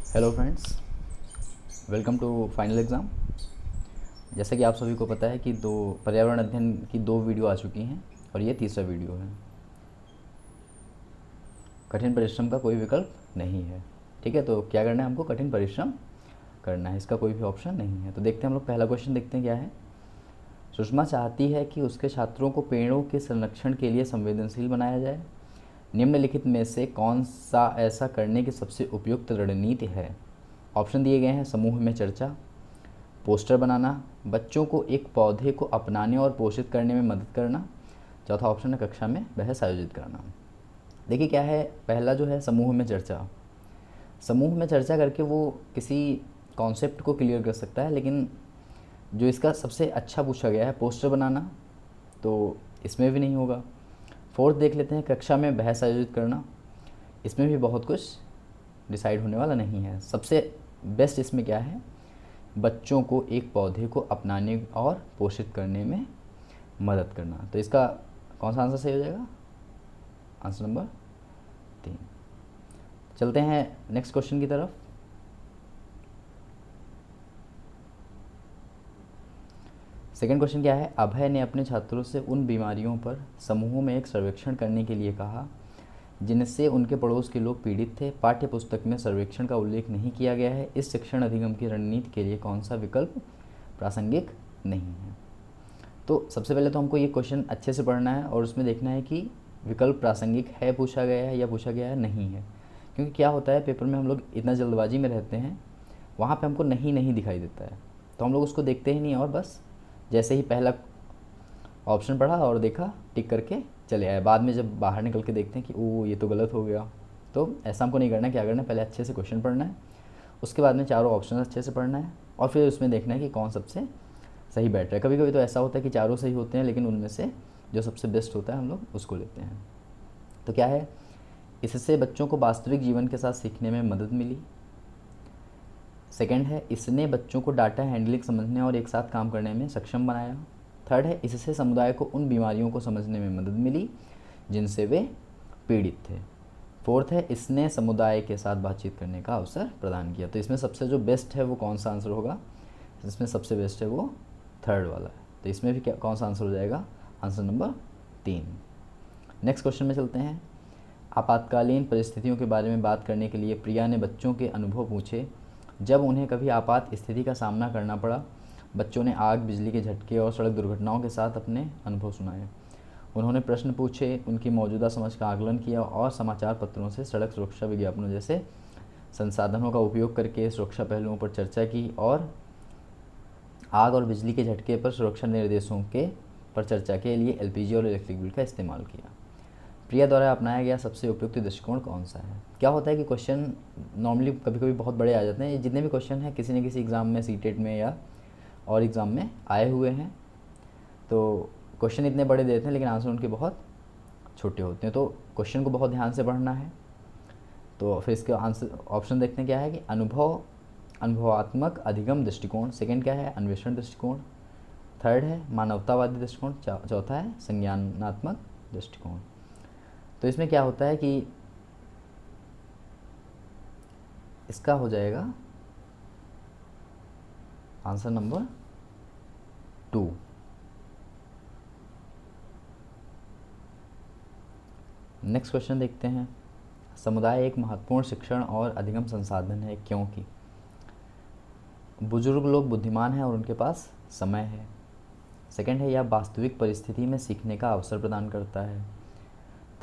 Hello friends, welcome to final exam. जैसा कि आप सभी को पता है कि दो पर्यावरण अध्ययन की दो वीडियो आ चुकी हैं और ये तीसरा वीडियो है। कठिन परिश्रम का कोई विकल्प नहीं है। ठीक है, तो क्या करना है हमको? कठिन परिश्रम करना है, इसका कोई भी ऑप्शन नहीं है। तो देखते हैं हम लोग, पहला क्वेश्चन देखते हैं क्या है। सुषमा चाहती है कि उसके छात्रों को पेड़ों के संरक्षण के लिए संवेदनशील बनाया जाए। निम्नलिखित में से कौन सा ऐसा करने की सबसे उपयुक्त रणनीति है? ऑप्शन दिए गए हैं: समूह में चर्चा, पोस्टर बनाना, बच्चों को एक पौधे को अपनाने और पोषित करने में मदद करना, चौथा ऑप्शन है कक्षा में बहस आयोजित करना। देखिए क्या है, पहला जो है समूह में चर्चा। समूह में चर्चा करके वो किसी कॉन्सेप्ट को क्लियर कर सकता है, लेकिन जो इसका सबसे अच्छा पूछा गया है पोस्टर बनाना, तो इसमें भी नहीं होगा। फोर्थ देख लेते हैं, कक्षा में बहस आयोजित करना, इसमें भी बहुत कुछ डिसाइड होने वाला नहीं है। सबसे बेस्ट इसमें क्या है? बच्चों को एक पौधे को अपनाने और पोषित करने में मदद करना। तो इसका कौन सा आंसर सही हो जाएगा? Answer number 3। चलते हैं नेक्स्ट क्वेश्चन की तरफ। सेकंड क्वेश्चन क्या है? अभय ने अपने छात्रों से उन बीमारियों पर समूहों में एक सर्वेक्षण करने के लिए कहा जिनसे उनके पड़ोस के लोग पीड़ित थे। पाठ्य पुस्तक में सर्वेक्षण का उल्लेख नहीं किया गया है। इस शिक्षण अधिगम की रणनीति के लिए कौन सा विकल्प प्रासंगिक नहीं है? तो सबसे पहले तो हमको ये क्वेश्चन अच्छे से पढ़ना है और उसमें देखना है कि विकल्प प्रासंगिक है पूछा गया है या पूछा गया है नहीं है। क्योंकि क्या होता है, पेपर में हम लोग इतना जल्दबाजी में रहते हैं, वहाँ पे हमको नहीं नहीं दिखाई देता है, तो हम लोग उसको देखते ही नहीं और बस जैसे ही पहला ऑप्शन पढ़ा और देखा टिक करके चले आए। बाद में जब बाहर निकल के देखते हैं कि ओ ये तो गलत हो गया। तो ऐसा हमको नहीं करना है। क्या करना है? पहले अच्छे से क्वेश्चन पढ़ना है, उसके बाद में चारों ऑप्शन अच्छे से पढ़ना है और फिर उसमें देखना है कि कौन सबसे सही बैठ रहा है। कभी कभी तो ऐसा होता है कि चारों सही होते हैं, लेकिन उनमें से जो सबसे बेस्ट होता है हम लोग उसको लेते हैं। तो क्या है, इससे बच्चों को वास्तविक जीवन के साथ सीखने में मदद मिली। सेकंड है, इसने बच्चों को डाटा हैंडलिंग समझने और एक साथ काम करने में सक्षम बनाया। थर्ड है, इससे समुदाय को उन बीमारियों को समझने में मदद मिली जिनसे वे पीड़ित थे। फोर्थ है, इसने समुदाय के साथ बातचीत करने का अवसर प्रदान किया। तो इसमें सबसे जो बेस्ट है वो कौन सा आंसर होगा? इसमें सबसे बेस्ट है वो थर्ड वाला है। तो इसमें भी क्या कौन सा आंसर हो जाएगा? Answer number 3। नेक्स्ट क्वेश्चन में चलते हैं। आपातकालीन परिस्थितियों के बारे में बात करने के लिए प्रिया ने बच्चों के अनुभव पूछे जब उन्हें कभी आपात स्थिति का सामना करना पड़ा। बच्चों ने आग, बिजली के झटके और सड़क दुर्घटनाओं के साथ अपने अनुभव सुनाए। उन्होंने प्रश्न पूछे, उनकी मौजूदा समझ का आकलन किया और समाचार पत्रों से सड़क सुरक्षा विज्ञापनों जैसे संसाधनों का उपयोग करके सुरक्षा पहलुओं पर चर्चा की और आग और बिजली के झटके पर सुरक्षा निर्देशों के पर चर्चा के लिए एलपीजी और इलेक्ट्रिक बिल का इस्तेमाल किया। प्रिया द्वारा अपनाया गया सबसे उपयुक्त दृष्टिकोण कौन सा है? क्या होता है कि क्वेश्चन नॉर्मली कभी कभी बहुत बड़े आ जाते हैं। ये जितने भी क्वेश्चन हैं किसी न किसी एग्ज़ाम में, सीटेट में या और एग्ज़ाम में आए हुए हैं। तो क्वेश्चन इतने बड़े देते हैं लेकिन आंसर उनके बहुत छोटे होते हैं। तो क्वेश्चन को बहुत ध्यान से पढ़ना है। तो फिर इसके आंसर ऑप्शन देखते हैं क्या है कि अनुभवात्मक अधिगम दृष्टिकोण। सेकंड क्या है? अन्वेषण दृष्टिकोण। थर्ड है मानवतावादी दृष्टिकोण। चौथा है संज्ञानात्मक दृष्टिकोण। तो इसमें क्या होता है कि इसका हो जाएगा आंसर नंबर 2। नेक्स्ट क्वेश्चन देखते हैं। समुदाय एक महत्वपूर्ण शिक्षण और अधिगम संसाधन है क्योंकि बुजुर्ग लोग बुद्धिमान हैं और उनके पास समय है। सेकंड है, यह वास्तविक परिस्थिति में सीखने का अवसर प्रदान करता है।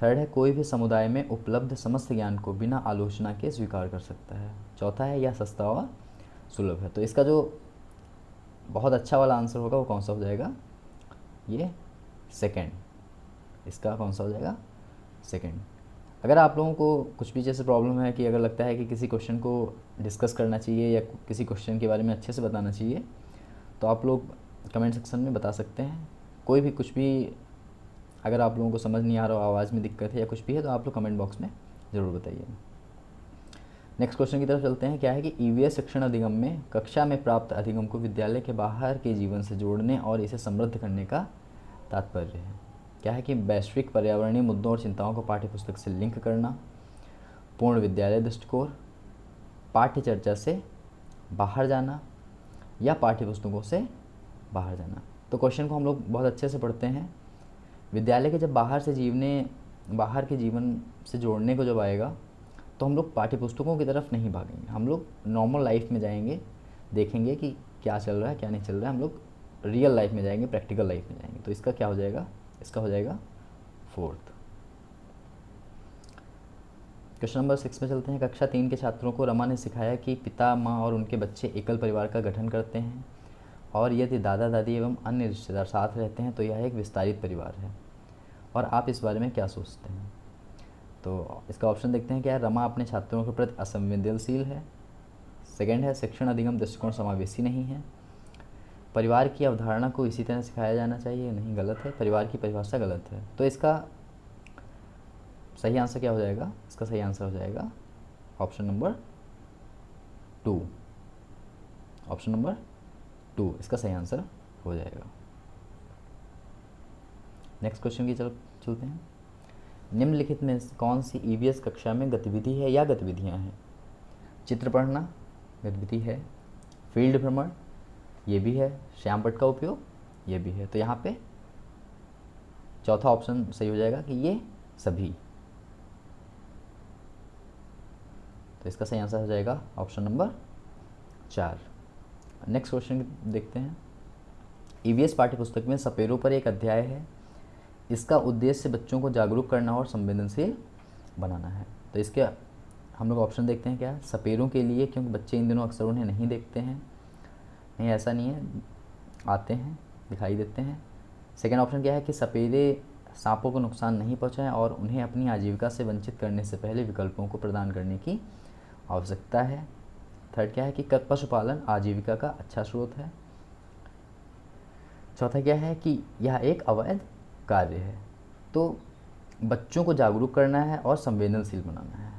थर्ड है, कोई भी समुदाय में उपलब्ध समस्त ज्ञान को बिना आलोचना के स्वीकार कर सकता है। चौथा है, यह सस्ता और सुलभ है। तो इसका जो बहुत अच्छा वाला आंसर होगा वो कौन सा हो जाएगा? ये सेकंड। इसका कौन सा हो जाएगा? सेकंड। अगर आप लोगों को कुछ भी जैसे प्रॉब्लम है कि अगर लगता है कि किसी क्वेश्चन को डिस्कस करना चाहिए या किसी क्वेश्चन के बारे में अच्छे से बताना चाहिए, तो आप लोग कमेंट सेक्शन में बता सकते हैं। कोई भी कुछ भी अगर आप लोगों को समझ नहीं आ रहा हो, आवाज़ में दिक्कत है या कुछ भी है, तो आप लोग कमेंट बॉक्स में ज़रूर बताइए। नेक्स्ट क्वेश्चन की तरफ चलते हैं। क्या है कि ईवीएस शिक्षण अधिगम में कक्षा में प्राप्त अधिगम को विद्यालय के बाहर के जीवन से जोड़ने और इसे समृद्ध करने का तात्पर्य है। क्या है कि वैश्विक पर्यावरणीय मुद्दों और चिंताओं को पाठ्यपुस्तक से लिंक करना, पूर्ण विद्यालय दृष्टिकोण, पाठ्य चर्चा से बाहर जाना या पाठ्य पुस्तकों से बाहर जाना। तो क्वेश्चन को हम लोग बहुत अच्छे से पढ़ते हैं। विद्यालय के जब बाहर के जीवन से जोड़ने को जब आएगा तो हम लोग पाठ्य पुस्तकों की तरफ नहीं भागेंगे, हम लोग नॉर्मल लाइफ में जाएंगे, देखेंगे कि क्या चल रहा है क्या नहीं चल रहा है, हम लोग रियल लाइफ में जाएंगे, प्रैक्टिकल लाइफ में जाएंगे। तो इसका क्या हो जाएगा, इसका हो जाएगा 4th। क्वेश्चन नंबर 6 में चलते हैं। कक्षा 3 के छात्रों को रमा ने सिखाया कि पिता माँ और उनके बच्चे एकल परिवार का गठन करते हैं और यदि दादा दादी एवं अन्य रिश्तेदार साथ रहते हैं तो यह एक विस्तारित परिवार है, और आप इस बारे में क्या सोचते हैं। तो इसका ऑप्शन देखते हैं क्या है। रमा अपने छात्रों के प्रति असंवेदनशील है। सेकंड है शिक्षण अधिगम दृष्टिकोण समावेशी नहीं है। परिवार की अवधारणा को इसी तरह सिखाया जाना चाहिए, नहीं, गलत है। परिवार की परिभाषा गलत है। तो इसका सही आंसर क्या हो जाएगा, इसका सही आंसर हो जाएगा ऑप्शन नंबर 2। ऑप्शन नंबर 2 इसका सही आंसर हो जाएगा। नेक्स्ट क्वेश्चन की चलते हैं। निम्नलिखित में कौन सी ईवीएस कक्षा में गतिविधि है या गतिविधियां हैं। चित्र पढ़ना गतिविधि है, फील्ड भ्रमण ये भी है, श्याम पट्ट का उपयोग ये भी है। तो यहाँ पे चौथा ऑप्शन सही हो जाएगा कि ये सभी। तो इसका सही आंसर हो जाएगा ऑप्शन नंबर 4। नेक्स्ट क्वेश्चन देखते हैं। ईवीएस पाठ्यपुस्तक में सपेरों पर एक अध्याय है, इसका उद्देश्य बच्चों को जागरूक करना और संवेदनशील बनाना है। तो इसके हम लोग ऑप्शन देखते हैं क्या है। सपेरों के लिए, क्योंकि बच्चे इन दिनों अक्सर उन्हें नहीं देखते हैं, नहीं ऐसा नहीं है, आते हैं, दिखाई देते हैं। सेकेंड ऑप्शन क्या है कि सपेरे सांपों को नुकसान नहीं पहुंचाएं और उन्हें अपनी आजीविका से वंचित करने से पहले विकल्पों को प्रदान करने की आवश्यकता है। थर्ड क्या है कि पशुपालन आजीविका का अच्छा स्रोत है। चौथा क्या है कि यह एक अवैध कार्य है। तो बच्चों को जागरूक करना है और संवेदनशील बनाना है।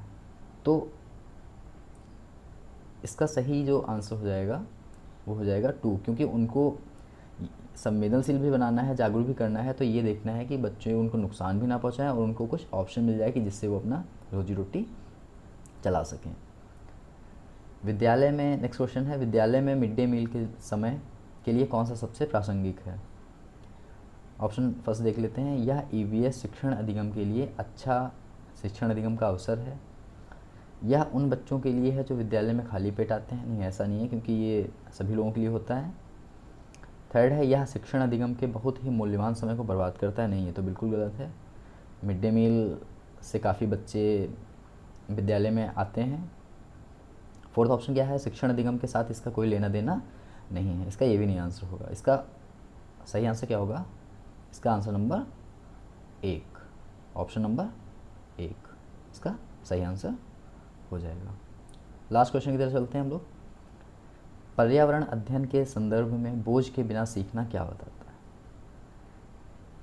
तो इसका सही जो आंसर हो जाएगा वो हो जाएगा 2, क्योंकि उनको संवेदनशील भी बनाना है, जागरूक भी करना है। तो ये देखना है कि बच्चे उनको नुकसान भी ना पहुंचाएं और उनको कुछ ऑप्शन मिल जाए कि जिससे वो अपना रोजी रोटी चला सकें। विद्यालय में नेक्स्ट क्वेश्चन है, विद्यालय में मिड डे मील के समय के लिए कौन सा सबसे प्रासंगिक है। ऑप्शन फर्स्ट देख लेते हैं। यह ईवीएस शिक्षण अधिगम के लिए अच्छा शिक्षण अधिगम का अवसर है। यह उन बच्चों के लिए है जो विद्यालय में खाली पेट आते हैं, नहीं ऐसा नहीं है, क्योंकि ये सभी लोगों के लिए होता है। थर्ड है यह शिक्षण अधिगम के बहुत ही मूल्यवान समय को बर्बाद करता है, नहीं ये तो बिल्कुल गलत है। मिड डे मील से काफ़ी बच्चे विद्यालय में आते हैं। फोर्थ ऑप्शन क्या है, शिक्षण अधिगम के साथ इसका कोई लेना देना नहीं है, इसका ये भी नहीं आंसर होगा। इसका सही आंसर क्या होगा, इसका आंसर नंबर 1, ऑप्शन नंबर 1 इसका सही आंसर हो जाएगा। लास्ट क्वेश्चन की तरफ चलते हैं हम लोग। पर्यावरण अध्ययन के संदर्भ में बोझ के बिना सीखना क्या बताता है।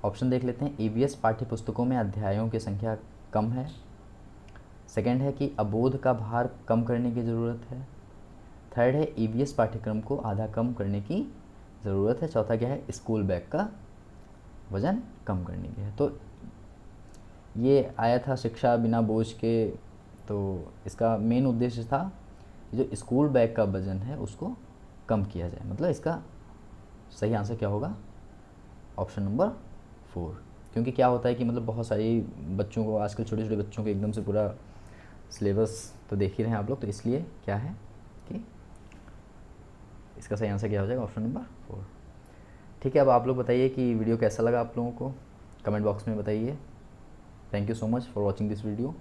ऑप्शन देख लेते हैं। ईवीएस पाठ्य पुस्तकों में अध्यायों की संख्या कम है। सेकंड है कि अबोध का भार कम करने की ज़रूरत है। थर्ड है ईवीएस पाठ्यक्रम को आधा कम करने की ज़रूरत है। चौथा क्या है, स्कूल बैग का वज़न कम करने की है। तो ये आया था शिक्षा बिना बोझ के, तो इसका मेन उद्देश्य था कि जो स्कूल बैग का वज़न है उसको कम किया जाए। मतलब इसका सही आंसर क्या होगा, ऑप्शन नंबर 4। क्योंकि क्या होता है कि मतलब बहुत सारी बच्चों को आजकल छोटे छोटे बच्चों को एकदम से पूरा सिलेबस तो देख ही रहे हैं आप लोग, तो इसलिए क्या है कि इसका सही आंसर क्या हो जाएगा, ऑप्शन नंबर 4। ठीक है, अब आप लोग बताइए कि वीडियो कैसा लगा आप लोगों को, कमेंट बॉक्स में बताइए। Thank you so much for watching this video.